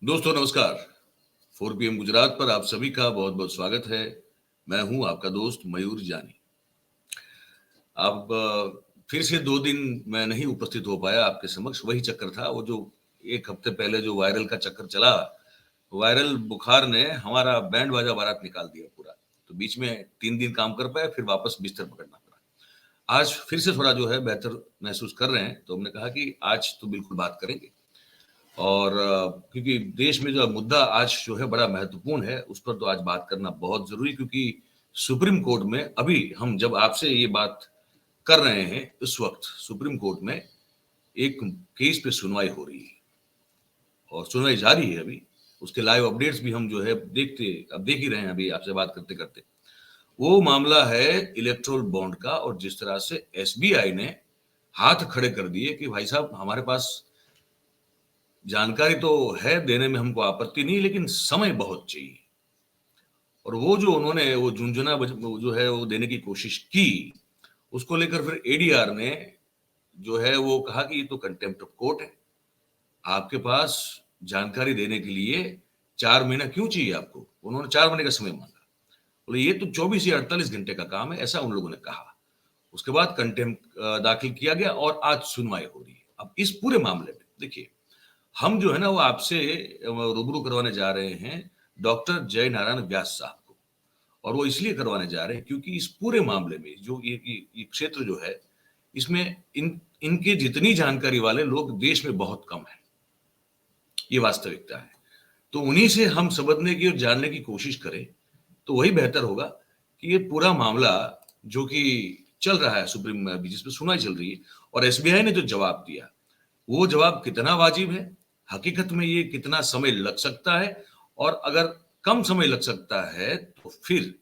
दोस्तों नमस्कार। 4 PM गुजरात पर आप सभी का बहुत बहुत स्वागत है। मैं हूं आपका दोस्त मयूर जानी। अब फिर से 2 दिन मैं नहीं उपस्थित हो पाया आपके समक्ष। वही चक्कर था, वो जो 1 हफ्ते पहले जो वायरल का चक्कर चला, वायरल बुखार ने हमारा बैंड बाजा बारात निकाल दिया पूरा। तो बीच में 3 दिन काम कर पाए, फिर वापस बिस्तर पकड़ना पड़ा। आज फिर से थोड़ा जो है बेहतर महसूस कर रहे हैं, तो हमने कहा कि आज तो बिल्कुल बात करेंगे। और क्योंकि देश में जो मुद्दा आज जो है बड़ा महत्वपूर्ण है, उस पर तो आज बात करना बहुत जरूरी, क्योंकि सुप्रीम कोर्ट में अभी हम जब आपसे ये बात कर रहे हैं, इस वक्त सुप्रीम कोर्ट में एक केस पे सुनवाई हो रही है और सुनवाई जारी है अभी। उसके लाइव अपडेट्स भी हम जो है अब देख ही रहे हैं अभी आपसे बात करते करते। वो मामला है इलेक्ट्रोल बॉन्ड का, और जिस तरह से एसबीआई ने हाथ खड़े कर दिए कि भाई साहब, हमारे पास जानकारी तो है, देने में हमको आपत्ति नहीं, लेकिन समय बहुत चाहिए। और वो जो उन्होंने वो झुंझुना जो है वो देने की कोशिश की, उसको लेकर फिर एडीआर ने जो है वो कहा कि ये तो कंटेम्प्ट ऑफ कोर्ट है। आपके पास जानकारी देने के लिए 4 महीना क्यों चाहिए आपको? उन्होंने 4 महीने का समय मांगा। बोले ये तो 24 या 48 घंटे का काम है, ऐसा उन लोगों ने कहा। उसके बाद कंटेम्प्ट दाखिल किया गया और आज सुनवाई हो रही है। अब इस पूरे मामले में देखिए, हम जो है ना वो आपसे रूबरू करवाने जा रहे हैं डॉक्टर जय नारायण व्यास साहब को। और वो इसलिए करवाने जा रहे हैं क्योंकि इस पूरे मामले में जो ये क्षेत्र जो है, इसमें इनके जितनी जानकारी वाले लोग देश में बहुत कम है। ये वास्तविकता है। तो उन्हीं से हम समझने की और जानने की कोशिश करें तो वही बेहतर होगा कि ये पूरा मामला जो कि चल रहा है सुप्रीम में, जिसमें सुनवाई चल रही है, और एसबीआई ने जो जवाब दिया, वो जवाब कितना वाजिब है, हकीकत में ये कितना समय लग सकता है, और अगर कम समय लग सकता है तो फिर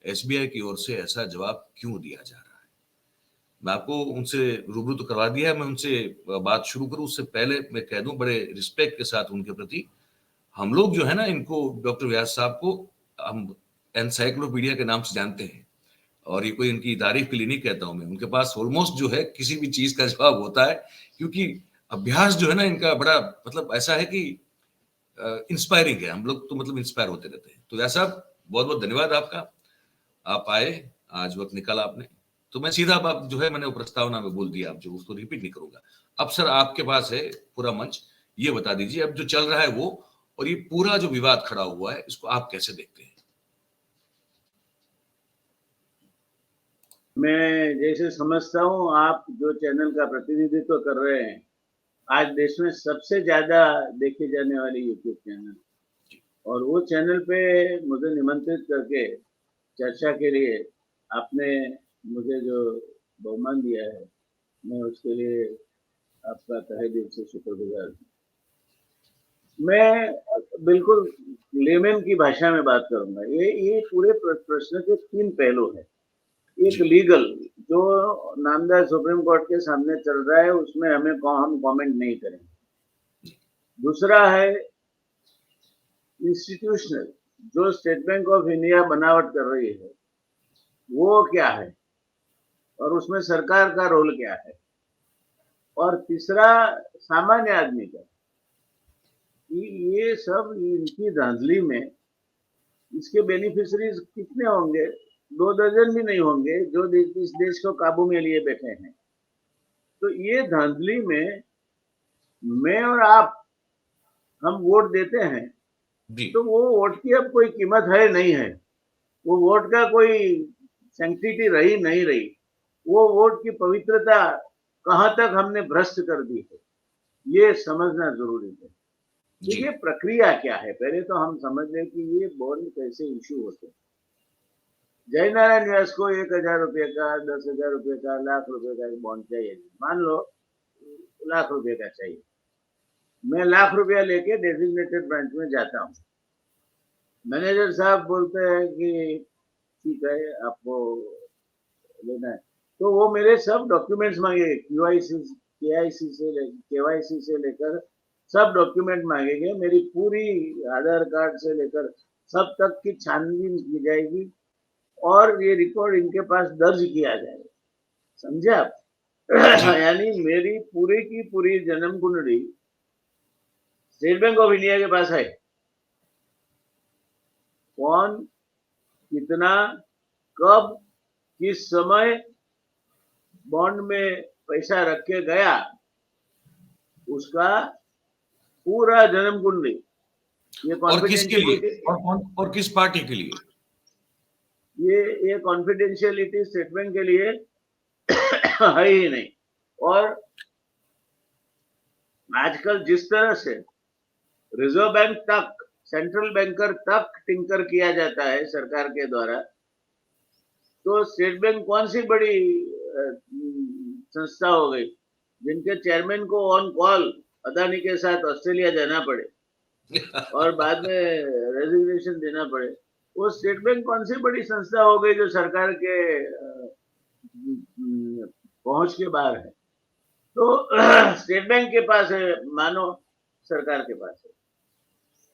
एसबीआई की ओर से ऐसा जवाब क्यों दिया जा रहा है। मैं आपको उनसे रूबरू तो करवा दिया है। मैं उनसे बात शुरू करूं उससे पहले मैं कह दूं बड़े रिस्पेक्ट के साथ उनके प्रति, हम लोग जो है ना इनको, डॉक्टर व्यास साहब को हम एनसाइक्लोपीडिया के नाम से जानते हैं। और ये कोई इनकी तारीफ के लिए नहीं कहता हूं मैं, उनके पास ऑलमोस्ट जो है किसी भी चीज का जवाब होता है, क्योंकि अभ्यास जो है ना इनका बड़ा मतलब ऐसा है कि इंस्पायरिंग है। हम लोग तो मतलब इंस्पायर होते रहते हैं। तो व्यास साहब, बहुत बहुत धन्यवाद आपका, आप आए, आज वक्त निकाला आपने। तो मैं सीधा अब जो है मैंने वो प्रस्तावना में बोल दिया, अब जो उसको रिपीट नहीं करूंगा। अब सर आपके पास है पूरा मंच, ये बता दीजिए अब जो चल रहा है वो, और ये पूरा जो विवाद खड़ा हुआ है, इसको आप कैसे देखते हैं? मैं जैसे समझता हूँ, आप जो चैनल का प्रतिनिधित्व कर रहे हैं, आज देश में सबसे ज्यादा देखे जाने वाली यूट्यूब चैनल, और वो चैनल पे मुझे निमंत्रित करके चर्चा के लिए आपने मुझे जो बहुमान दिया है, मैं उसके लिए आपका तहे दिल से शुक्रगुजार हूँ। मैं बिल्कुल लेमन की भाषा में बात करूंगा। ये पूरे प्रश्न के 3 पहलू हैं। एक लीगल, जो नामदार सुप्रीम कोर्ट के सामने चल रहा है, उसमें हम कमेंट नहीं करेंगे। दूसरा है इंस्टीट्यूशनल, जो स्टेट बैंक ऑफ इंडिया बनावट कर रही है, वो क्या है और उसमें सरकार का रोल क्या है। और तीसरा सामान्य आदमी का, ये सब इनकी धांधली में इसके बेनिफिशरीज कितने होंगे? 2 दर्जन भी नहीं होंगे जो इस देश को काबू में लिए बैठे हैं। तो ये धांधली में मैं और आप, हम वोट देते हैं, तो वो वोट की अब कोई कीमत है नहीं है, वो वोट का कोई सैंक्टिटी रही नहीं रही, वो वोट की पवित्रता कहां तक हमने भ्रष्ट कर दी है, ये समझना जरूरी है। देखिए प्रक्रिया क्या है, पहले तो हम समझ लें कि ये बॉन्ड कैसे इश्यू होते हैं। जय नारायण व्यास को 1,000 रुपए का, 10,000 रुपए का, लाख रुपए का एक बॉन्ड चाहिए। मान लो लाख रुपए का चाहिए, मैं लाख रुपया लेके डेजिग्नेटेड ब्रांच में जाता हूँ। मैनेजर साहब बोलते हैं कि ठीक है, आपको लेना है, तो वो मेरे सब डॉक्यूमेंट्स मांगेंगे, केवाईसी से लेकर सब डॉक्यूमेंट मांगेंगे। मेरी पूरी आधार कार्ड से लेकर सब तक की छानबीन की जाएगी और ये रिकॉर्ड इनके पास दर्ज किया जाएगा। समझे आप? यानी मेरी पूरी की पूरी जन्म कुंडली स्टेट बैंक ऑफ इंडिया के पास है। कौन कितना कब किस समय बॉन्ड में पैसा रख के गया, उसका पूरा जन्म कुंडली, ये और किसके लिए, कॉन्फिडेंशियलिटी, और किस पार्टी के लिए? ये कॉन्फिडेंशियलिटी स्टेट बैंक के लिए है ही नहीं। और आजकल जिस तरह से रिजर्व बैंक तक, सेंट्रल बैंकर तक टिंकर किया जाता है सरकार के द्वारा, तो स्टेट बैंक कौन सी बड़ी संस्था हो गई जिनके चेयरमैन को ऑन कॉल अदानी के साथ ऑस्ट्रेलिया जाना पड़े और बाद में रेजिग्नेशन देना पड़े। वो स्टेट बैंक कौन सी बड़ी संस्था हो गई जो सरकार के पहुंच के बाहर है। तो स्टेट बैंक के पास है, मानो सरकार के पास है।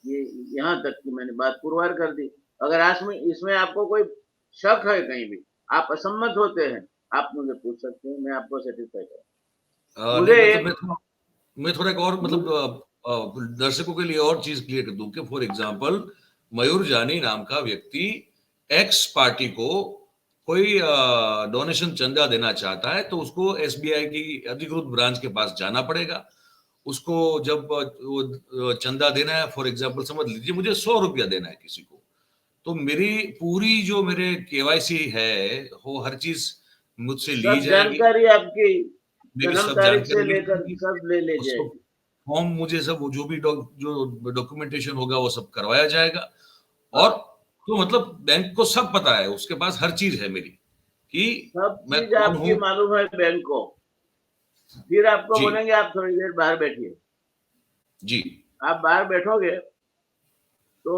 ये यहाँ तक की मैंने बात पुरवार कर दी। अगर आज में इसमें आपको कोई शक है, कहीं भी आप असम्मत होते हैं, आप मुझे पूछ सकते हैं, मैं आपको सेटिस्फाई करूँ। मुझे नहीं, मतलब मैं थोड़ा एक और मतलब दर्शकों के लिए और चीज क्लियर कर दूं कि फॉर एग्जांपल मयूर जानी नाम का व्यक्ति एक्स पार्टी को कोई डोनेशन चंदा देना चाहता है तो उसको एसबीआई की अधिकृत ब्रांच के पास जाना पड़ेगा। उसको जब वो चंदा देना है, फॉर एग्जांपल समझ लीजिए मुझे 100 रुपया देना है किसी को, तो मेरी पूरी जो मेरे केवाईसी है वो हर चीज मुझसे ली सब जाएगी, जानकारी आपकी मेरी जन्म सब तारीख से जानकारी लेकर ली सब ले उसको जाएगी। फॉर्म मुझे सब वो जो भी जो डॉक्यूमेंटेशन होगा वो सब करवाया जाएगा। और हाँ, तो मतलब बैंक को सब पता है, उसके पास हर चीज है मेरी कि सब मैं चीज कौन आपकी हूँ। मालूम है बैंक को। फिर आपको जी बोलेंगे आप थोड़ी देर बाहर बैठिए। जी आप बाहर बैठोगे तो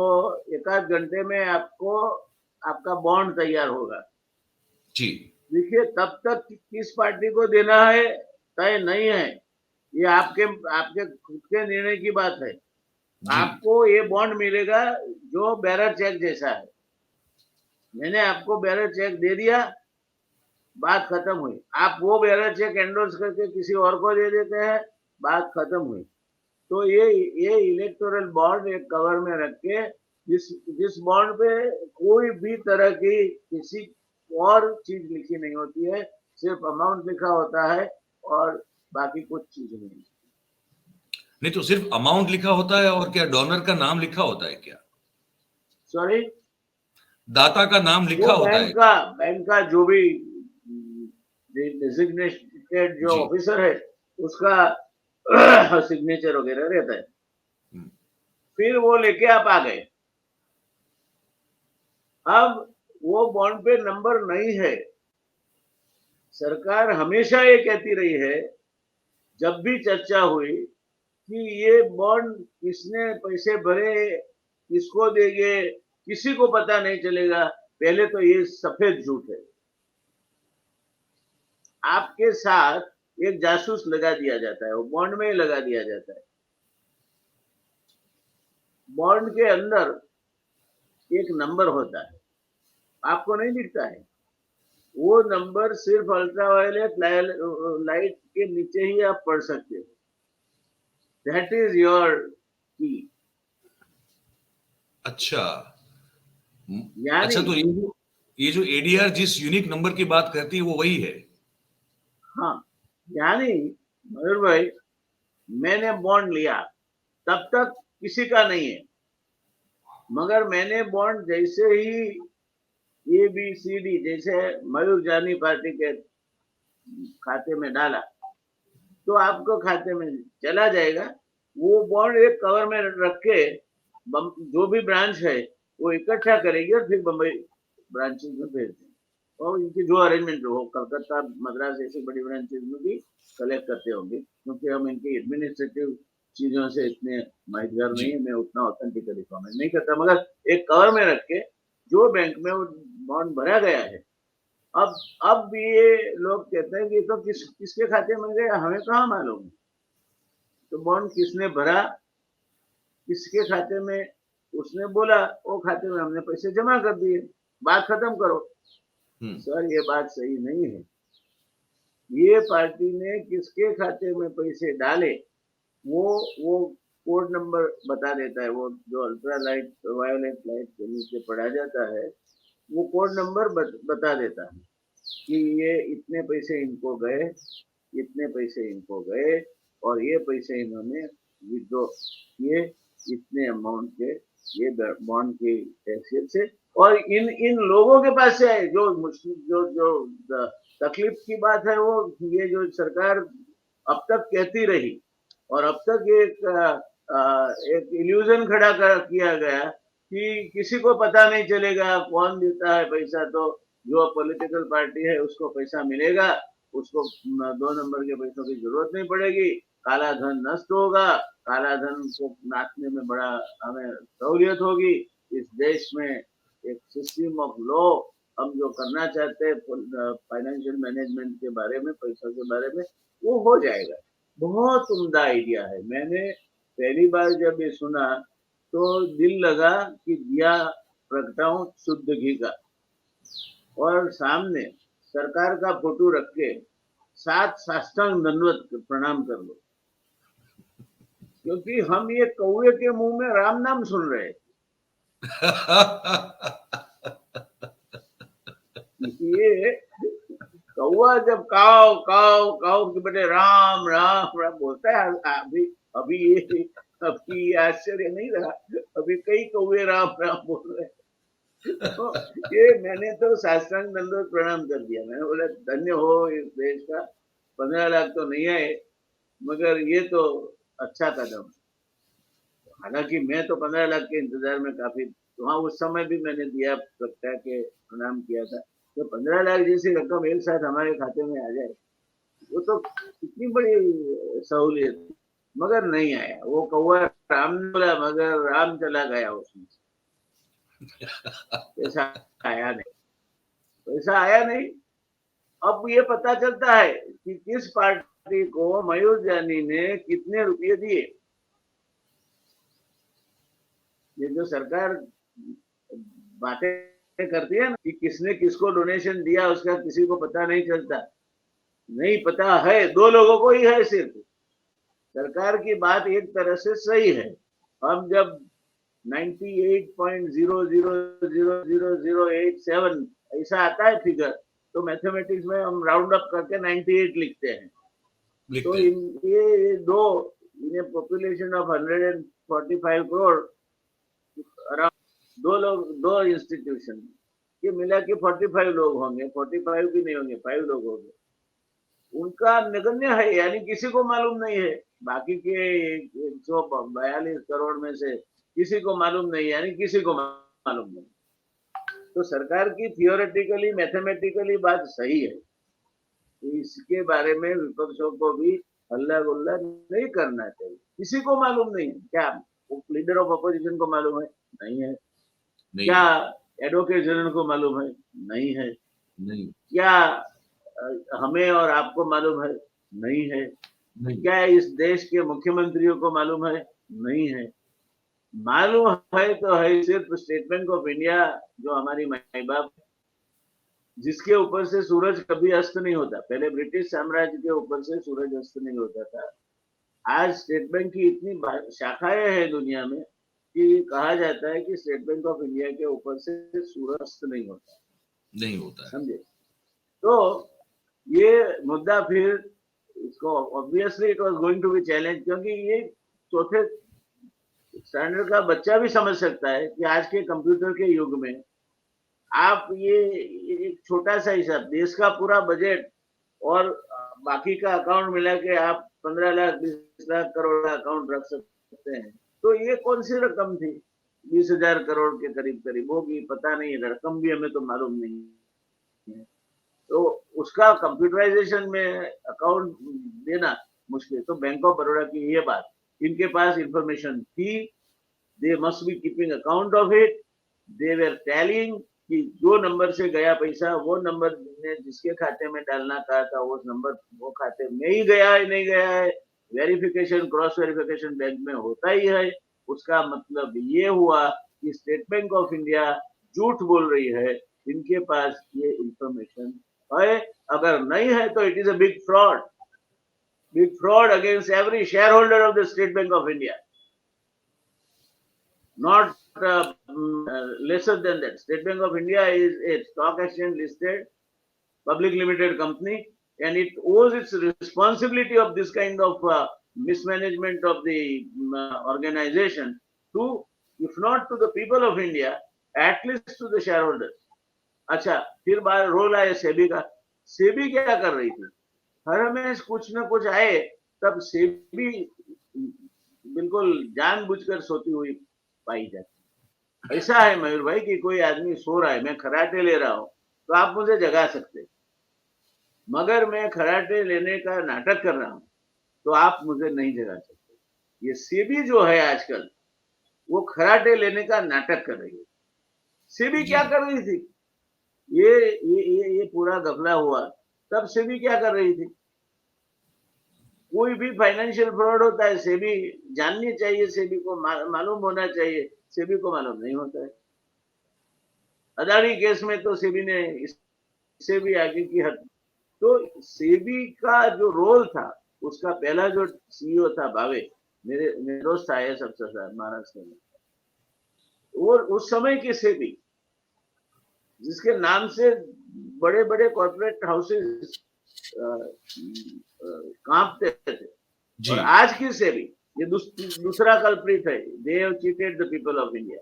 एक आध घंटे में आपको आपका बॉन्ड तैयार होगा। जी देखिए, तब तक किस पार्टी को देना है तय नहीं है। ये आपके आपके खुद के निर्णय की बात है। जी आपको ये बॉन्ड मिलेगा जो बेरर चेक जैसा है। मैंने आपको बेरर चेक दे दिया, बात खत्म हुई। आप वो बेरर चेक एंडोर्स करके किसी और को दे देते हैं, बात खत्म हुई। तो ये इलेक्टोरल बॉन्ड एक कवर में रख के, जिस जिस बॉन्ड पे कोई भी तरह की किसी और चीज लिखी नहीं होती है, सिर्फ अमाउंट लिखा होता है और बाकी कुछ चीज नहीं। नहीं तो सिर्फ अमाउंट लिखा होता है और क्या डोनर का नाम लिखा होता है क्या? सॉरी, दाता का नाम लिखा वो होता है? बैंक का जो भी डेजिग्नेटेड जो जी ऑफिसर है उसका सिग्नेचर वगैरह रहता है। हम्म, फिर वो लेके आप आ गए। अब वो बॉन्ड पे नंबर नहीं है। सरकार हमेशा ये कहती रही है, जब भी चर्चा हुई, कि ये बॉन्ड किसने पैसे भरे, किसको देंगे, किसी को पता नहीं चलेगा। पहले तो ये सफेद झूठ है। आपके साथ एक जासूस लगा दिया जाता है, वो बॉन्ड में ही लगा दिया जाता है। बॉन्ड के अंदर एक नंबर होता है, आपको नहीं दिखता है। वो नंबर सिर्फ अल्ट्रावायलेट लाइट के नीचे ही आप पढ़ सकते हो। दैट इज योर की। अच्छा यानी, अच्छा, तो ये जो एडीआर जिस यूनिक नंबर की बात करती है वो वही है? हाँ, यानी मयूर भाई, मैंने बॉन्ड लिया तब तक किसी का नहीं है, मगर मैंने बॉन्ड जैसे ही ABCD जैसे मयूर जानी पार्टी के खाते में डाला तो आपको खाते में चला जाएगा। वो बॉन्ड एक कवर में रख के जो भी ब्रांच है वो इकट्ठा करेगी और फिर बम्बई ब्रांचेस में भेज देंगे। और इनकी जो अरेंजमेंट हो, कलकत्ता मद्रास ऐसी बड़ी ब्रांचेस में भी कलेक्ट करते होंगे, क्योंकि हम इनकी एडमिनिस्ट्रेटिव चीजों से इतने माहितगार नहीं है, जी मैं उतना ऑथेंटिकली कमेंट नहीं करता। मगर एक कवर में रख के जो बैंक में वो बॉन्ड भरा गया है, अब ये लोग कहते हैं कि तो किसके खाते में गया, हमें कहाँ मालूम। तो बॉन्ड किसने भरा, किसके खाते में, उसने बोला वो खाते में हमने पैसे जमा कर दिए, बात खत्म करो। सर, ये बात सही नहीं है। ये पार्टी ने किसके खाते में पैसे डाले, वो कोड नंबर बता देता है, वो जो अल्ट्रा लाइट वायोलेट लाइट के नीचे पढ़ा जाता है, वो कोड नंबर बता देता है कि ये इतने पैसे इनको गए, इतने पैसे इनको गए, और ये पैसे इन्होंने विड्रॉ किए इतने अमाउंट के, ये बॉन्ड की हैसियत से, और इन इन लोगों के पास से है। जो जो जो तकलीफ की बात है वो ये जो सरकार अब तक कहती रही, और अब तक एक इल्यूजन खड़ा किया गया कि किसी को पता नहीं चलेगा कौन देता है पैसा, तो जो पॉलिटिकल पार्टी है उसको पैसा मिलेगा, उसको 2 नंबर के पैसों की जरूरत नहीं पड़ेगी, काला धन नष्ट होगा, काला धन को नाचने में बड़ा हमें सहूलियत होगी। इस देश में एक सिस्टम ऑफ लॉ हम जो करना चाहते हैं फाइनेंशियल मैनेजमेंट के बारे में, पैसों के बारे में, वो हो जाएगा। बहुत उम्दा आइडिया है। मैंने पहली बार जब ये सुना तो दिल लगा कि दिया प्रगटाऊं शुद्ध घी का, और सामने सरकार का फोटो रख के 7 साष्टांग दंडवत प्रणाम कर लो, क्योंकि हम ये कौवे के मुंह में राम नाम सुन रहे हैं। ये कौवा जब काव काव काव के बेटे राम राम राम बोलता है, अभी ये आश्चर्य नहीं रहा, अभी कई कौवे राम राम बोल रहे हैं। तो ये मैंने तो साष्टांग दंडवत प्रणाम कर दिया। मैंने बोला धन्य हो इस देश का, 15 लाख तो नहीं आए, मगर ये तो अच्छा कदम। हालांकि मैं तो 15 लाख के इंतजार में काफी, वहां उस समय भी मैंने दिया प्रगटा के प्रणाम किया था। तो 15 लाख जैसी रकम एक साथ हमारे खाते में आ जाए, वो तो कितनी बड़ी सहूलियत, मगर नहीं आया। वो कौवा राम ने बोला, मगर राम चला गया उसमें, पैसा आया नहीं, पैसा आया नहीं। अब ये पता चलता है कि किस पार्टी को मयूर जानी ने कितने रुपये दिए। ये जो सरकार बातें करती है ना कि किसने किसको डोनेशन दिया, उसका किसी को पता नहीं चलता, नहीं पता है 2 लोगों को ही है सिर्फ। सरकार की बात एक तरह से सही है। हम जब 98.000087 ऐसा आता है फिगर, तो मैथमेटिक्स में हम राउंड अप करके 98 लिखते हैं। तो ये दो, इन्हें पॉपुलेशन ऑफ 145 करोड़, अराउंड 2 लोग, 2 इंस्टीट्यूशन ये मिला के 45 लोग होंगे, 45 भी नहीं होंगे, 5 लोग होंगे, उनका नगण्य है, यानी किसी को मालूम नहीं है। बाकी के 142 करोड़ में से किसी को मालूम नहीं, यानी किसी को मालूम नहीं। तो सरकार की थियोरेटिकली मैथमेटिकली बात सही है, तो इसके बारे में विपक्षों को भी हल्ला गुल्ला नहीं करना चाहिए। किसी को मालूम नहीं। क्या लीडर ऑफ अपोजिशन को मालूम है? नहीं है। नहीं। क्या एडवोकेट जनरल को मालूम है? नहीं है। नहीं। क्या हमें और आपको मालूम है? नहीं है। नहीं। क्या इस देश के मुख्यमंत्रियों को मालूम है? नहीं है। मालूम है तो है सिर्फ स्टेट बैंक ऑफ इंडिया, जो हमारी माई बाप, जिसके ऊपर से सूरज कभी अस्त नहीं होता। पहले ब्रिटिश साम्राज्य के ऊपर से सूरज अस्त नहीं होता था। आज स्टेट बैंक की इतनी शाखाएं हैं दुनिया में कि कहा जाता है कि स्टेट बैंक ऑफ इंडिया के ऊपर से सूरज अस्त नहीं होता, समझे? तो ये मुद्दा फिर इसको obviously it was going to be challenge, क्योंकि ये चौथे स्टैंडर्ड का बच्चा भी समझ सकता है कि आज के कंप्यूटर के युग में आप ये एक छोटा सा हिसाब, देश का पूरा बजट और बाकी का अकाउंट मिला के आप 15 लाख 20 लाख करोड़ का अकाउंट रख सकते हैं। तो ये कौन सी रकम थी? 20,000 करोड़ के करीब करीब होगी, पता नहीं, रकम भी हमें तो मालूम नहीं है। तो उसका कंप्यूटराइजेशन में अकाउंट देना मुश्किल। तो बैंक ऑफ बड़ौदा की ये बात, इनके पास इंफॉर्मेशन थी, they must be keeping account of it, दे वर टैलिंग कि जो नंबर से गया पैसा, वो नंबर ने जिसके खाते में डालना कहा था वो नंबर वो खाते में ही गया है नहीं गया है, वेरिफिकेशन क्रॉस वेरिफिकेशन बैंक में होता ही है। उसका मतलब ये हुआ कि स्टेट बैंक ऑफ इंडिया झूठ बोल रही है, इनके पास ये इंफॉर्मेशन है। अगर नहीं है तो it is a big fraud against every share holder of the state bank of India. not lesser than that. State Bank of India is a stock exchange listed public limited company, and it owes its responsibility of this kind of mismanagement of the organization to, if not to the people of India, at least to the shareholders. अच्छा, फिर बार role आया सेबी का. सेबी क्या कर रही थी? हर हमें कुछ न कुछ आए, तब सेबी बिल्कुल जानबूझकर सोती हुई पाई जाती. ऐसा है मयूर भाई कि कोई आदमी सो रहा है, मैं खराटे ले रहा हूं, तो आप मुझे जगा सकते हैं, मगर मैं खराटे लेने का नाटक कर रहा हूं, तो आप मुझे नहीं जगा सकते. ये सेबी जो है आजकल, वो खराटे लेने का नाटक कर रही है. सेबी क्या कर रही थी? ये पूरा घपला हुआ, तब सेबी क्या कर रही थी? कोई भी फाइनेंशियल फ्रॉड होता है, सेबी जाननी चाहिए, सेबी को मालूम होना चाहिए, सेबी को मालूम नहीं होता है. अदानी केस में तो सेबी ने इससे भी आगे की हद. तो सेबी का जो रोल था, उसका पहला जो सीईओ था भावे, मेरे दोस्त आए सबसे साथ महाराष्ट्र में, और उस समय की सेबी जिसके नाम से बड़े बड़े कॉर्पोरेट हाउसेस कांपते थे, और आज की सेबी ये दूसरा कल्प्रिट है. They have cheated the people of India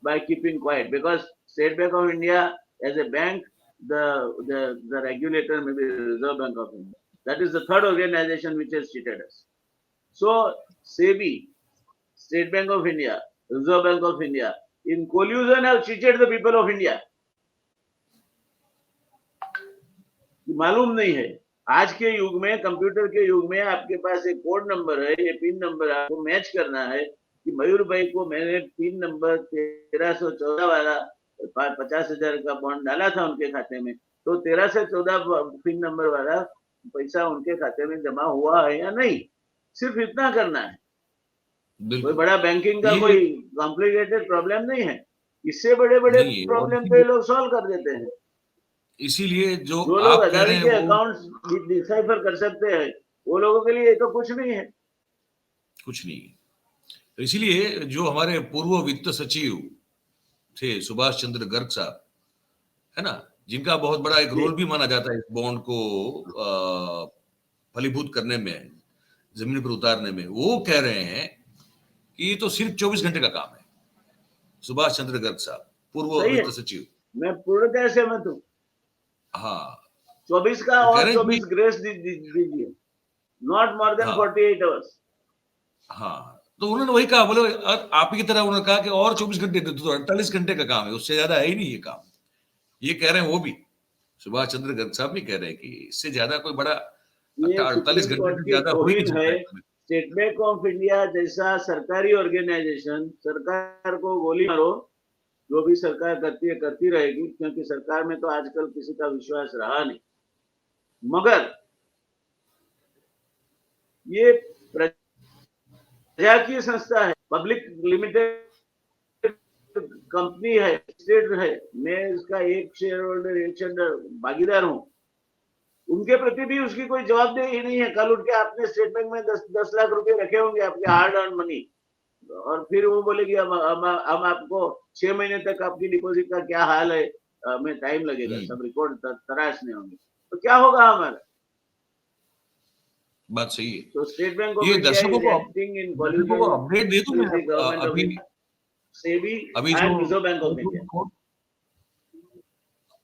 by keeping quiet, because State Bank of India as a bank, the regulator may be Reserve Bank of India. That is the third organization which has cheated us. So SEBI, State Bank of India, Reserve Bank of India, in collusion have cheated the people of India. मालूम नहीं है. आज के युग में, computer के युग में, आपके पास एक कोड नंबर है, ये पिन नंबर आपको मैच करना है कि मयूर भाई को मैंने पिन नंबर 1314 वाला 50,000 का बॉन्ड डाला था उनके खाते में, तो 13 से 14 पिन नंबर वाला पैसा उनके खाते में जमा हुआ है या नहीं, सिर्फ इतना करना है. कोई बड़ा बैंकिंग का कोई कॉम्प्लिकेटेड प्रॉब्लम नहीं है. इससे बड़े बड़े प्रॉब्लम तो ये लोग सॉल्व कर देते हैं. इसीलिए जो लोग अदानी के अकाउंट्स डिसाइफर कर सकते हैं, वो लोगों के लिए तो कुछ नहीं है. कुछ नहीं. तो इसीलिए जो हमारे पूर्व वित्त सचिव थे सुभाष चंद्र गर्ग साहब, है ना, जिनका बहुत बड़ा एक रोल भी माना जाता है इस बॉन्ड को फलीभूत करने में, जमीन पर उतारने में, वो कह रहे हैं कि ये तो सिर्फ 24 घंटे का काम है. सुभाष चंद्र गर्ग साहब, पूर्व वित्त सचिव. मैं पूर्णतः सहमत हूँ. हाँ, 24 का और 24 ग्रेस दीजिए, नॉट मोर देन 48 आवर्स. हाँ, तो उन्होंने वही कहा, बोले आप ही की तरह उन्होंने कहा कि और 24 घंटे दे दो, 48 घंटे का काम है, उससे ज्यादा है ही नहीं ये काम. ये कह रहे हैं वो भी, सुभाष चंद्र गर्ग साहब भी कह रहे हैं कि इससे ज्यादा कोई बड़ा 48 घंटे से ज्यादा हो ही नहीं सकता. स्टेट बैंक ऑफ इंडिया जैसा सरकारी ऑर्गेनाइजेशन, सरकार को गोली मारो, जो भी सरकार करती है करती रहेगी, क्योंकि सरकार में तो आजकल किसी का विश्वास रहा नहीं. मगर ये प्रजा की संस्था है, पब्लिक लिमिटेड कंपनी है, स्टेट है, मैं इसका एक शेयर होल्डर, एक शेयर भागीदार हूं. उनके प्रति भी उसकी कोई जवाबदेही नहीं है. कल उठ के आपने स्टेट बैंक में 10 लाख रुपए रखे होंगे, आपके हार्ड अर्न मनी, और फिर वो बोलेगी हम आपको 6 महीने तक आपकी डिपॉजिट का क्या हाल है, हमें टाइम लगेगा, सब रिकॉर्ड तराशने होंगे, तो क्या होगा हमारा? बात सही है. तो स्टेट बैंक ऑफ ये इंडिया दर्शकों को अपडेट दे दूं मैं अभी, SEBI and reserve bank of India.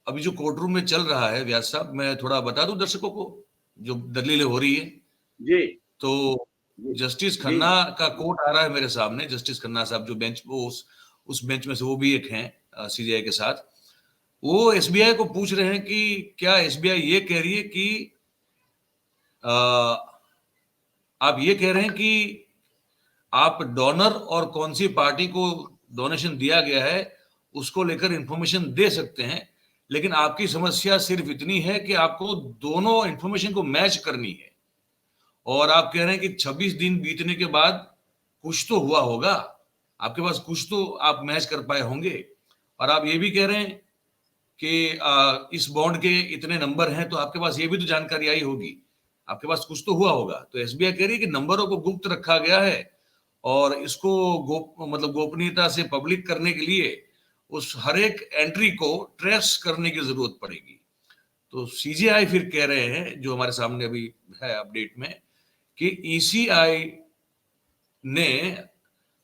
अभी जो कोर्ट रूम में चल रहा है व्यास साहब, मैं थोड़ा बता दूं दर्शकों को जो दलीलें हो रही है जी. तो जस्टिस खन्ना का कोर्ट आ रहा है मेरे सामने. जस्टिस खन्ना साहब जो बेंच, वो उस बेंच में से वो भी एक हैं सीजीआई के साथ. वो एसबीआई को पूछ रहे हैं कि क्या एसबीआई ये कह रही है कि आप ये कह रहे हैं कि आप डोनर और कौन सी पार्टी को डोनेशन दिया गया है उसको लेकर इंफॉर्मेशन दे सकते हैं, लेकिन आपकी समस्या सिर्फ इतनी है कि आपको दोनों इंफॉर्मेशन को मैच करनी है. और आप कह रहे हैं कि 26 दिन बीतने के बाद कुछ तो हुआ होगा, आपके पास कुछ तो आप मैच कर पाए होंगे. और आप ये भी कह रहे हैं कि इस बॉन्ड के इतने नंबर हैं, तो आपके पास ये भी तो जानकारी आई होगी, आपके पास कुछ तो हुआ होगा. तो एसबीआई कह रही है कि नंबरों को गुप्त रखा गया है और इसको मतलब गोपनीयता से पब्लिक करने के लिए उस हर एक एंट्री को ट्रेस करने की जरूरत पड़ेगी। तो सीजीआई फिर कह रहे हैं, जो हमारे सामने अभी है अपडेट में, कि ईसीआई ने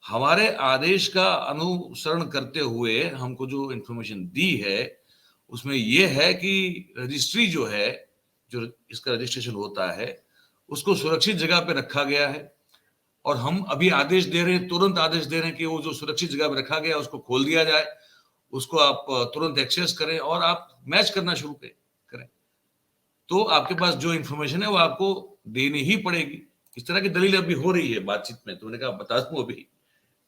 हमारे आदेश का अनुसरण करते हुए हमको जो इंफॉर्मेशन दी है, उसमें यह है कि रजिस्ट्री जो है, जो इसका रजिस्ट्रेशन होता है, उसको सुरक्षित जगह पे रखा गया है। और हम अभी आदेश दे रहे हैं, तुरंत आदेश दे रहे हैं कि वो जो सुरक्षित जगह पे रखा गया उसको खोल दिया जाए, उसको आप तुरंत एक्सेस करें और आप मैच करना शुरू करें। तो आपके पास जो इंफॉर्मेशन है वो आपको देनी ही पड़ेगी। इस तरह की दलील अभी हो रही है बातचीत में, तो मैंने कहा बता दूं अभी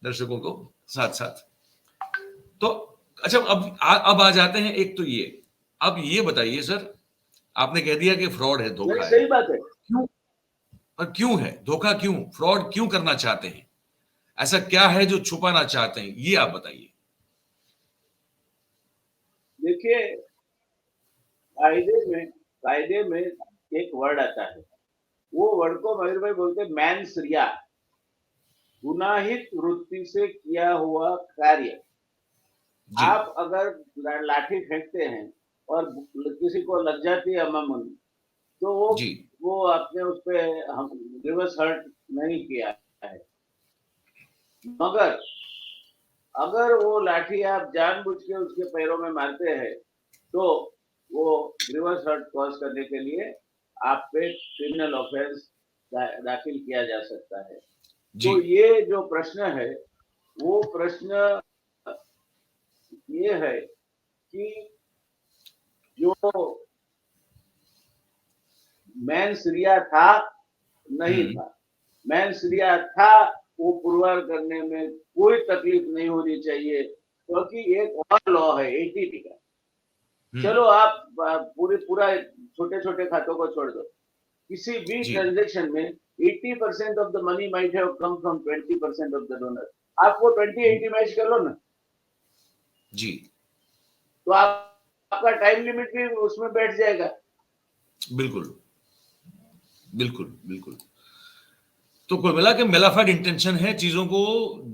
दर्शकों को साथ साथ। तो अच्छा, अब आ जाते हैं। एक तो ये, अब ये बताइए सर, आपने कह दिया कि फ्रॉड है, धोखा है। सही बात है। क्यों? और क्यों है धोखा? क्यों फ्रॉड क्यों करना चाहते हैं? ऐसा क्या है जो छुपाना चाहते हैं, ये आप बताइए। देखिए, कायदे में एक वर्ड आता है, वो वर्ड को मयूर भाई बोलते हैं मैंस रिया, गुनाहित वृत्ति से किया हुआ कार्य। आप अगर लाठी फेंकते हैं और किसी को लग जाती है अमामूल, तो वो आपने उस पे रिवर्स हर्ट नहीं किया है। मगर अगर वो लाठी आप जानबूझ के उसके पैरों में मारते हैं, तो वो रिवर्स हर्ट कॉज करने के लिए आप पे क्रिमिनल ऑफेंस दाखिल किया जा सकता है। तो ये जो प्रश्न है, वो प्रश्न ये है कि जो मैंस रिया था नहीं था, मैंस रिया था, वो पुरवार करने में कोई तकलीफ नहीं होनी चाहिए, क्योंकि एक और लॉ है एटीपी का। चलो आप पूरा छोटे छोटे खातों को छोड़ दो, किसी भी ट्रांजेक्शन में 80% of the money might have come from 20% of the donor. आप वो 20-80 मैच कर लो ना जी, तो आपका टाइम लिमिट भी उसमें बैठ जाएगा। बिल्कुल बिल्कुल बिल्कुल। तो कुल मिला के मेलाफाइड इंटेंशन है चीजों को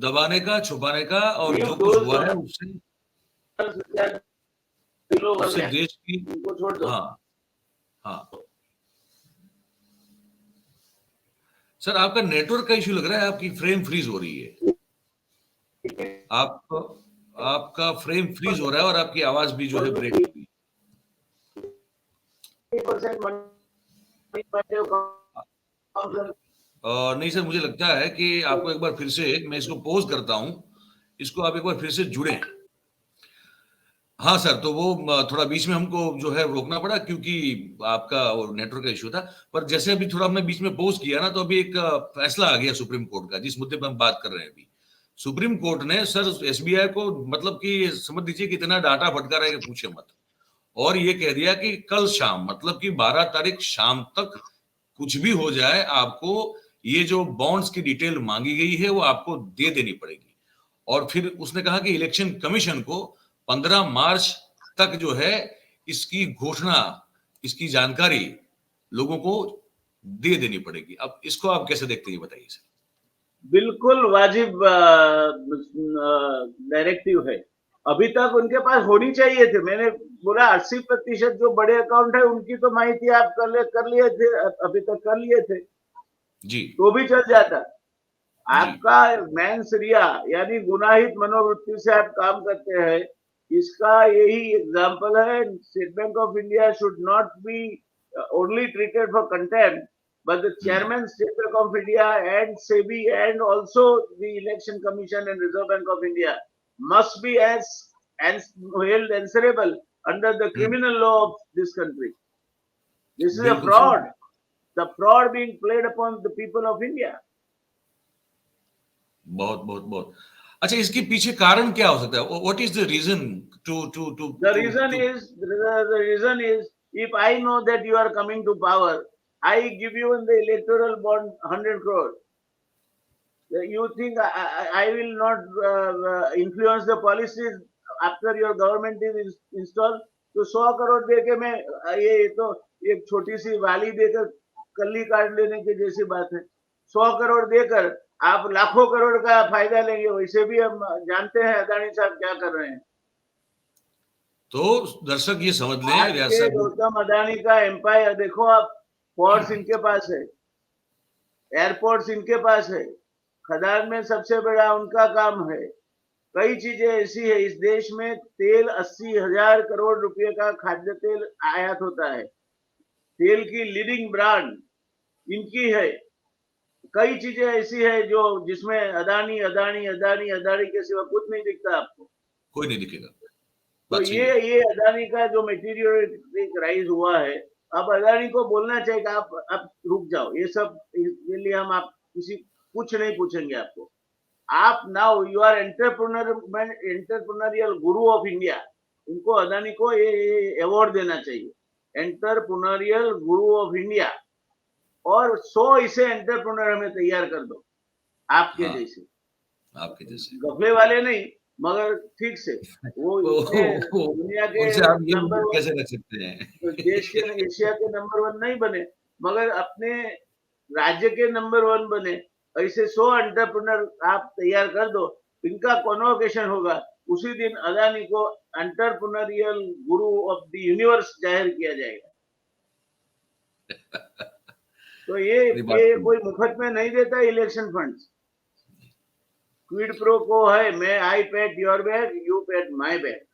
दबाने का, छुपाने का, और जो कुछ हुआ है उससे देश की, हाँ हाँ। सर आपका नेटवर्क का इश्यू लग रहा है, आपकी फ्रेम फ्रीज हो रही है, आपका फ्रेम फ्रीज हो रहा है और आपकी आवाज भी जो है ब्रेक हो रही है। नहीं सर, मुझे लगता है कि आपको एक बार फिर से, मैं इसको पॉज करता हूं, इसको आप एक बार फिर से जुड़े। हाँ सर, तो वो थोड़ा बीच में हमको जो है रोकना पड़ा क्योंकि आपका वो नेटवर्क का इश्यू था। पर जैसे अभी थोड़ा हमने बीच में पॉज किया ना, तो अभी एक फैसला आ गया सुप्रीम कोर्ट का, जिस मुद्दे पर हम बात कर रहे हैं अभी। सुप्रीम कोर्ट ने सर एसबीआई को, मतलब कि समझ लीजिए कि इतना डाटा फटकारा है कि पूछे मत, और ये कह दिया कि कल शाम, मतलब कि 12 तारीख शाम तक कुछ भी हो जाए, आपको ये जो बॉन्ड्स की डिटेल मांगी गई है वो आपको दे देनी पड़ेगी। और फिर उसने कहा कि इलेक्शन कमीशन को 15 मार्च तक जो है इसकी घोषणा, इसकी जानकारी लोगों को दे देनी पड़ेगी। अब इसको आप कैसे देखते हैं, बताइए सर। बिल्कुल वाजिब डायरेक्टिव है, अभी तक उनके पास होनी चाहिए थे। मैंने बोला 80% जो बड़े अकाउंट है उनकी तो माहिती आप कर लिए थे, अभी तक कर लिए थे जी, तो भी चल जाता। आपका मैंस रिया यानी गुनाहित मनोवृत्ति से आप काम करते हैं, इसका यही एग्जाम्पल है। State bank of India should not be only treated for contempt, but the chairman State Bank of India and SEBI and also the Election Commission and Reserve Bank of India must be as held answerable under the criminal law of this country. This is a fraud, the fraud being played upon the people of India. बहुत बहुत बहुत अच्छा, इसके पीछे कारण क्या हो सकता है? What is the reason to the reason is if I know that you are coming to power, I give you in the electoral bond 100 crore. You think I will not influence the policies after your government is installed? तो 100 करोड़ देके मैं ये तो एक छोटी सी वाली देकर कल्ली काट लेने की जैसी बात है। 100 करोड़ देकर आप लाखों करोड़ का फायदा लेंगे। वैसे भी हम जानते हैं अदानी साहब क्या कर रहे हैं। तो दर्शक ये समझ लें, आज व्यास के साहब, गौतम अदानी का एम्पायर देखो आप, पोर्ट्स इनके पास है, एयरपोर्ट्स इनके पास है, खदान में सबसे बड़ा उनका काम है। कई चीजें ऐसी है, इस देश में तेल 80,000 करोड़ रुपए का खाद्य तेल आयात होता है। तेल की लीडिंग ब्रांड इनकी है। कई चीजें ऐसी है जो जिसमें अदानी अदानी अदानी अदानी के सिवा कुछ नहीं दिखता आपको। कोई नहीं दिखेगा। तो बात सही है। ये अदानी का जो मटेरियल राइज हुआ है, अब अदानी को बोलना चाहिए कि आप रुक जाओ, ये सब इसके लिए हम आप किसी कुछ नहीं पूछेंगे आपको। आप now you are entrepreneurial Guru of India. उनको अदानी को ये अवार्ड देना चाहिए, एंटरप्रेन्योरियल गुरु ऑफ इंडिया। और 100 इसे एंटरप्रेन्योर हमें तैयार कर दो आपके हाँ, जैसे, आपके जैसे। गफले वाले नहीं, मगर ठीक से वो इतने तो दुनिया के उनसे आप ये नंबर उम्मीद वन, कैसे रख सकते हैं? देश के एशिया के नंबर वन नहीं बने, मगर अपने राज्य के नंबर वन बने। ऐसे 100 एंटरप्रेन्योर आप तैयार कर दो, इनका कॉन्वोकेशन होगा, उसी दिन अदानी को entrepreneurial Guru of the universe जाहिर किया जाएगा। तो अरे बात ये तो, कोई मुफ्त में नहीं देता इलेक्शन फंड्स। क्विड प्रो को है, मैं I pet your bag, you pet my bag.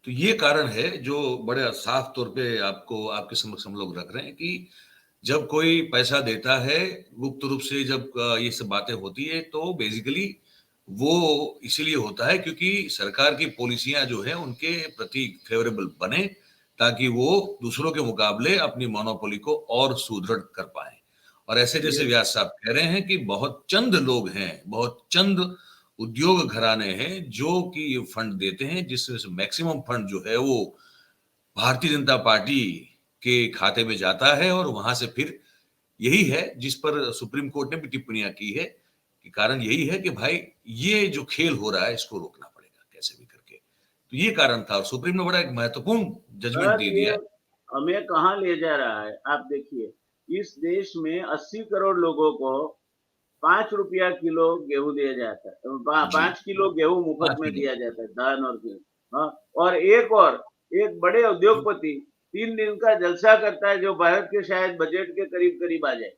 तो ये कारण है जो बड़े साफ तौर पे आपको आपके समक्ष हम लोग रख रहे हैं कि जब कोई पैसा देता है गुप्त रूप से, जब ये सब बातें होती है, तो बेसिकली वो इसीलिए होता है क्योंकि सरकार की पॉलिसियां जो है उनके प्रति फेवरेबल बने, ताकि वो दूसरों के मुकाबले अपनी मोनोपोली को और सुदृढ़ कर पाए। और ऐसे जैसे ये व्यास साहब कह रहे हैं कि बहुत चंद लोग हैं, बहुत चंद उद्योग घराने हैं जो कि ये फंड देते हैं, जिसमें से मैक्सिमम फंड जो है वो भारतीय जनता पार्टी के खाते में जाता है। और वहां से फिर यही है जिस पर सुप्रीम कोर्ट ने भी टिप्पणियां की है कि कारण यही है कि भाई ये जो खेल हो रहा है इसको रोकना पड़ेगा कैसे भी करके। तो ये कारण था और सुप्रीम ने बड़ा एक महत्वपूर्ण जजमेंट सर, दे ये दिया है। हमें कहाँ ले जा रहा है आप देखिए। इस देश में 80 करोड़ लोगों को 5 रुपया किलो गेहूं दिया जाता है, जी, 5 किलो गेहूं मुफ्त 5 में किलो। दिया जाता है, धान और गेहूं। हाँ, और एक बड़े उद्योगपति 3 दिन का जलसा करता है, जो भारत के शायद बजट के करीब करीब आ जाए। अरे सर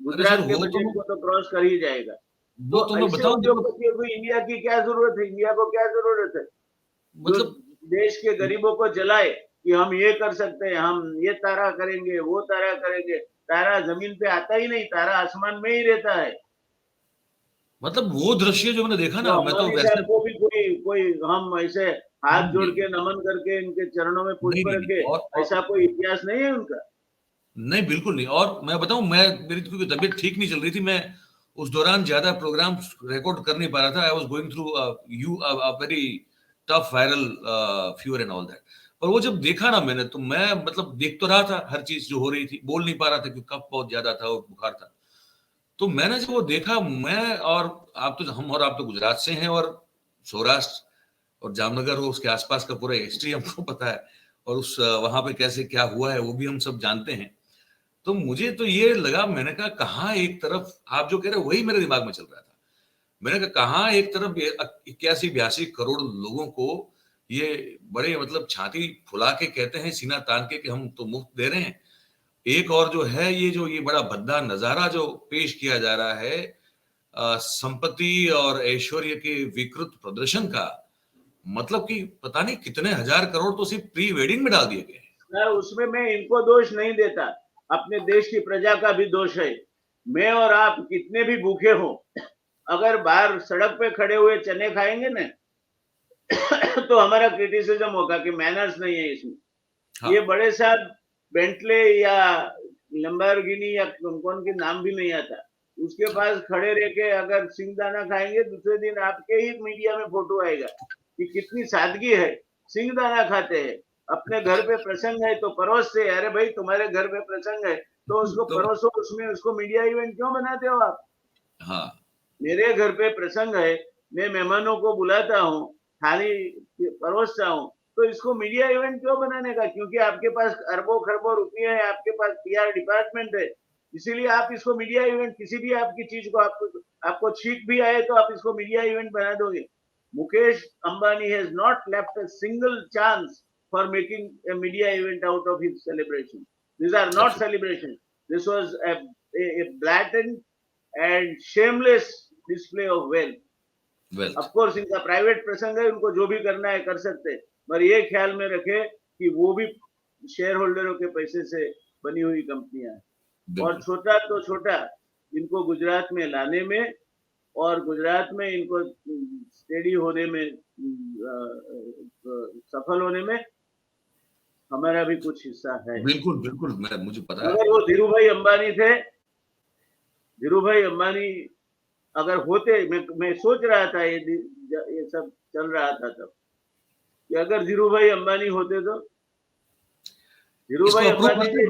गुजरात के बजट को तो क्रॉस कर ही जाएगा। तो मैं ऐसे बताऊं, देखो, उद्योगपतियों को इंडिया की क्या जरूरत है? इंडिया को क्या जरूरत है जो मतलब देश के गरीबों को जलाए कि हम ये कर सकते हैं, हम ये तारा करेंगे, वो तारा करेंगे। तारा जमीन पे आता ही नहीं, तारा आसमान में ही रहता है। वो दृश्य जो मैंने देखा तो ना, मैं तो अंबानी वैसे साहब को भी कोई कोई हम ऐसे हाथ नहीं जोड़ नहीं के नमन करके इनके चरणों में नहीं पुष्प नहीं नहीं, रखे, और ऐसा कोई इतिहास नहीं है उनका। नहीं, बिल्कुल नहीं। और मैं बताऊं, मैं मेरी क्योंकि तबीयत ठीक नहीं चल रही थी, मैं उस दौरान ज्यादा प्रोग्राम रिकॉर्ड कर नहीं पा रहा था। I was going through you very tough viral fever and all that. पर वो जब देखा ना मैंने, तो मैं देख तो रहा था हर चीज जो हो रही थी, बोल नहीं पा रहा था क्योंकि कफ बहुत ज्यादा था और बुखार था। तो मैंने जब वो देखा, मैं और आप तो गुजरात से हैं, और सौराष्ट्र और जामनगर हो उसके आसपास का पूरा हिस्ट्री हमको पता है, और उस वहां पे कैसे क्या हुआ है वो भी हम सब जानते हैं। तो मुझे तो ये लगा, मैंने कहा कहाँ एक तरफ आप जो कह रहे हो वही मेरे दिमाग में चल रहा था। मैंने कहा कहाँ एक तरफ 81-82 करोड़ लोगों को ये बड़े छाती फुला के कहते हैं, सीना तान के, कि हम तो मुफ्त दे रहे हैं। एक और जो है ये बड़ा भद्दा नजारा जो पेश किया जा रहा है, संपत्ति और ऐश्वर्य के विकृत प्रदर्शन का, कि पता नहीं कितने हजार करोड़ तो सिर्फ प्री वेडिंग में डाल दिए गए हैं। सर, उसमें मैं इनको दोष नहीं देता, अपने देश की प्रजा का भी दोष है। मैं और आप कितने भी भूखे हो, अगर बाहर सड़क पे खड़े हुए चने खाएंगे ना तो हमारा क्रिटिसिज्म होगा कि मैनर्स नहीं है इसमें। हाँ, ये बड़े साहब बेंटले या लंबरगिनी या कौन के नाम भी नहीं आता, उसके हाँ, पास खड़े रह के अगर सिंगदाना खाएंगे, दूसरे दिन आपके ही मीडिया में फोटो आएगा कि कितनी सादगी है, सिंगदाना खाते हैं। अपने घर पे प्रसंग है तो परोस से, अरे भाई तुम्हारे घर पे प्रसंग है तो उसको तो परोसो, उसमें उसको मीडिया इवेंट क्यों बनाते हो आप? हाँ, मेरे घर पे प्रसंग है, मैं मेहमानों को बुलाता हूँ, थाली परोसता हूँ, तो इसको मीडिया इवेंट क्यों बनाने का? क्योंकि आपके पास अरबों खरबों रुपये है, आपके पास पीआर डिपार्टमेंट है, इसीलिए आप इसको मीडिया इवेंट, किसी भी आपकी चीज को आपको छींक भी आए तो आप इसको मीडिया इवेंट बना दोगे। Mukesh Ambani has not left a single chance for making a media event out of his celebration. These are not celebration. This was a blatant and shameless display of wealth. Of course इनका private प्रसंग है, उनको जो भी करना है कर सकते हैं, पर ये ख्याल में रखे कि वो भी शेयर होल्डरों के पैसे से बनी हुई कंपनियां हैं। और छोटा तो छोटा इनको गुजरात में लाने में और गुजरात में इनको स्टेडी होने में, सफल होने में हमारा भी कुछ हिस्सा है। बिल्कुल बिल्कुल, मुझे पता है। अगर वो धीरूभाई अंबानी थे, धीरूभाई अंबानी अगर होते, मैं सोच रहा था ये सब चल रहा था तब, कि अगर धीरूभाई अंबानी होते तो धीरूभाई अंबानी ने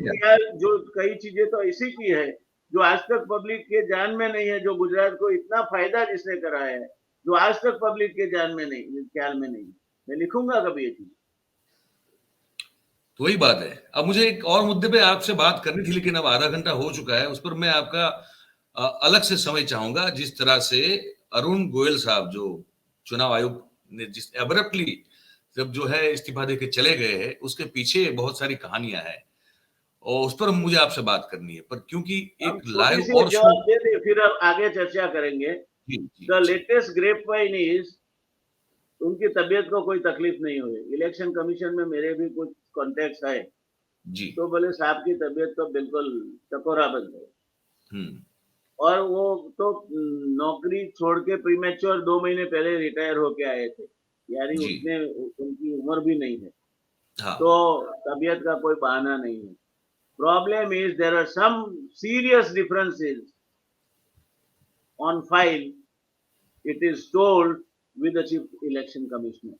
जो कई चीजें तो ऐसी की है जो आज तक पब्लिक के जान में नहीं है, जो गुजरात को इतना फायदा जिसने कराया है, जो आज तक पब्लिक के जान में नहीं, ख्याल में नहीं। मैं लिखूंगा कभी ये चीज। तो वही बात है। अब मुझे एक और मुद्दे पे आपसे बात करनी थी, लेकिन अब आधा घंटा हो चुका है, उस पर मैं आपका अलग से समय चाहूंगा। जिस तरह से अरुण गोयल साहब जो चुनाव आयोग ने जिस एब्रप्टली जब जो है इस्तीफा देके चले गए हैं, उसके पीछे बहुत सारी कहानियां हैं और उस पर मुझे आपसे बात करनी है। पर क्योंकि एक लाइव और जवाब दे दे, फिर अब आगे चर्चा करेंगे। The latest grapevine is, उनकी तबीयत को कोई तकलीफ नहीं हुई। इलेक्शन कमीशन में मेरे भी कुछ कॉन्टेक्ट है जी, तो बोले साहब की तबीयत तो बिल्कुल टकोरा बंद है, और वो तो नौकरी छोड़ के प्रीमेच्योर 2 महीने पहले रिटायर होके आए थे, यानी उतने उनकी उम्र भी नहीं है। हाँ। तो तबीयत का कोई बहाना नहीं है। Problem is there are some serious differences on file, it is told with the chief election commissioner.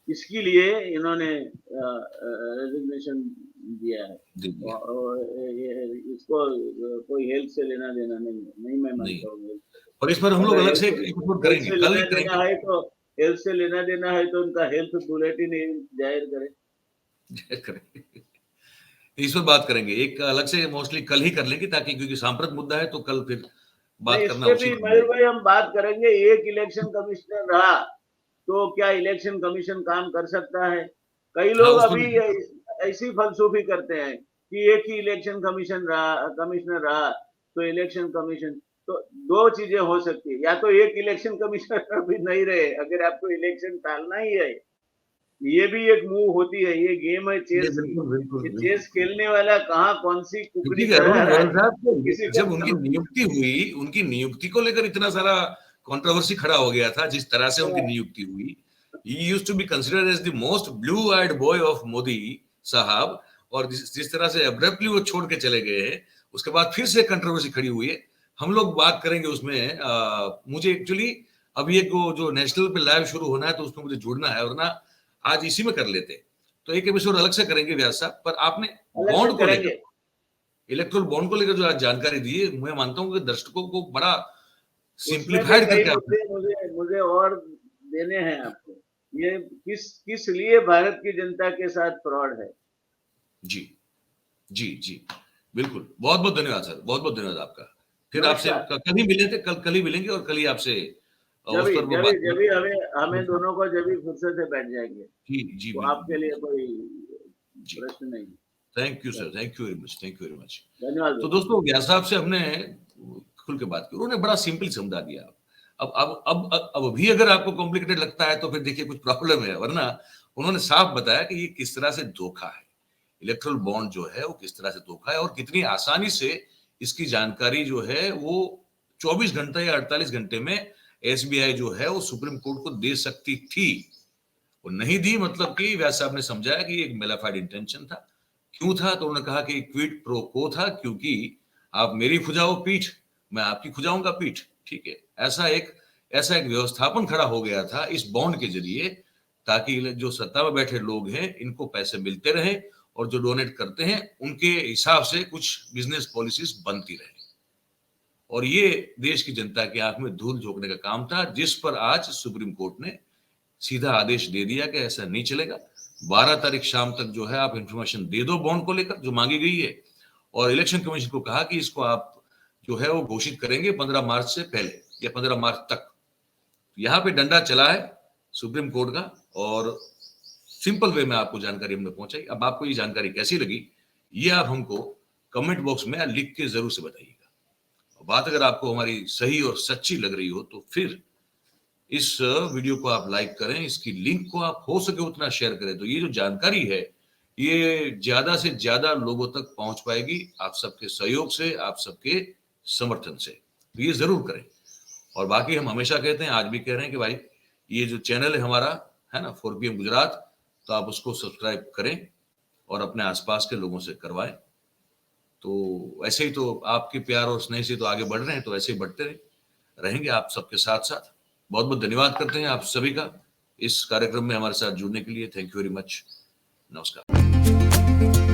इसके लिए इन्होंने रेजिग्नेशन दिया है और इसको कोई हेल्थ से लेना देना नहीं मैं मानता हूँ। और इस पर हम लोग अलग से करेंगे, कल ही करेंगे। है तो हेल्थ से लेना देना है तो उनका हेल्थ बुलेटिन जाहिर करें। इस पर बात करेंगे, एक अलग से मोस्टली कल ही कर लेंगे, ताकि क्योंकि सांप्रत मुद्दा है तो कल फिर बात करना उचित है। मयूर भाई हम बात करेंगे, एक इलेक्शन कमिश्नर रहा तो क्या इलेक्शन कमीशन काम कर सकता है? कई लोग अभी ऐसी फलसफी करते हैं कि एक ही इलेक्शन कमिश्नर रहा तो इलेक्शन कमीशन, तो दो चीजें हो सकती है, या तो एक इलेक्शन कमिश्नर भी नहीं रहे अगर आपको इलेक्शन टालना ही है, ये भी एक मूव होती है, ये गेम है चेस की। चेस खेलने वाला कहाँ कौन सी कुकड़ी जब उनकी नियुक्ति को लेकर इतना सारा कंट्रोवर्सी खड़ा हो गया था, जिस तरह से उनकी नियुक्ति हुई, he used to be considered as the most blue-eyed boy of Modi साहब, और जिस तरह से अब्रप्टली वो छोड़ के चले गए हैं, उसके बाद फिर से कंट्रोवर्सी खड़ी हुई है। हम लोग बात करेंगे उसमें। मुझे एक्चुअली अभी एक जो नेशनल पे लाइव शुरू होना है तो उसमें मुझे जुड़ना है, वरना आज इसी में कर लेते, तो एक एपिसोड अलग से करेंगे व्यास साहब। पर आपने बॉन्ड को लेकर, इलेक्ट्रल बॉन्ड को लेकर जो आज जानकारी दी है, मैं मानता हूँ कि दर्शकों को बड़ा सिंप्लीफाइड करके मुझे और देने हैं आपको, ये किस लिए भारत की जनता के साथ फ्रॉड है। जी जी जी बिल्कुल, बहुत बहुत धन्यवाद सर, बहुत बहुत धन्यवाद आपका। फिर आपसे कल ही मिले थे, कल ही मिलेंगे और कल ही आपसे जब हमें दोनों को जब फुर्सत से बैठ जाएंगे। जी तो आपके लिए कोई प्रश्न नहीं। Thank you sir, thank you very much, thank you very much, धन्यवाद। तो दोस्तों व्यास साहब से हमने खुल के बात की, उन्होंने बड़ा सिंपल समझा दिया। अब भी अगर आपको कॉम्प्लिकेटेड लगता है तो फिर देखिए कुछ प्रॉब्लम है, वरना उन्होंने साफ बताया कि ये किस तरह से धोखा है, इलेक्ट्रल बॉन्ड जो है वो किस तरह से धोखा है, और कितनी आसानी से इसकी जानकारी जो है वो 24 घंटे या 48 घंटे में एसबीआई जो है वो सुप्रीम कोर्ट को दे सकती थी, वो नहीं दी। मतलब कि व्यास साहब ने समझाया कि एक मेलाफाइड इंटेंशन था। क्यों था? तो उन्होंने कहा कि क्विड प्रो को था, क्योंकि आप मेरी खुजाओ पीठ, मैं आपकी खुजाऊंगा पीठ, ठीक है। ऐसा एक व्यवस्थापन खड़ा हो गया था इस बॉन्ड के जरिए, ताकि जो सत्ता में बैठे लोग हैं इनको पैसे मिलते रहे और जो डोनेट करते हैं उनके हिसाब से कुछ बिजनेस पॉलिसीज बनती रहे, और ये देश की जनता की आंख में धूल झोंकने का काम था, जिस पर आज सुप्रीम कोर्ट ने सीधा आदेश दे दिया कि ऐसा नहीं चलेगा। 12 तारीख शाम तक जो है आप इंफॉर्मेशन दे दो बॉन्ड को लेकर जो मांगी गई है, और इलेक्शन कमीशन को कहा कि इसको आप जो है वो घोषित करेंगे 15 मार्च से पहले या 15 मार्च तक। यहाँ पे डंडा चला है सुप्रीम कोर्ट का, और सिंपल वे में आपको जानकारी हमने पहुंचाई। अब आपको ये जानकारी कैसी लगी, ये आप हमको कमेंट बॉक्स में लिख के जरूर से बताइएगा। बात अगर आपको हमारी सही और सच्ची लग रही हो तो फिर इस वीडियो को आप लाइक करें, इसकी लिंक को आप हो सके उतना शेयर करें, तो ये जो जानकारी है ये ज्यादा से ज्यादा लोगों तक पहुंच पाएगी आप सबके सहयोग से, आप सबके समर्थन से। तो ये जरूर करें। और बाकी हम हमेशा कहते हैं, आज भी कह रहे हैं कि भाई ये जो चैनल है हमारा, है ना, 4 PM गुजरात, तो आप उसको सब्सक्राइब करें और अपने आसपास के लोगों से करवाएं। तो ऐसे ही तो आपके प्यार और स्नेह से तो आगे बढ़ रहे हैं, तो ऐसे ही बढ़ते रहेंगे आप सबके साथ साथ। बहुत बहुत धन्यवाद करते हैं आप सभी का इस कार्यक्रम में हमारे साथ जुड़ने के लिए। Thank you very much. नमस्कार।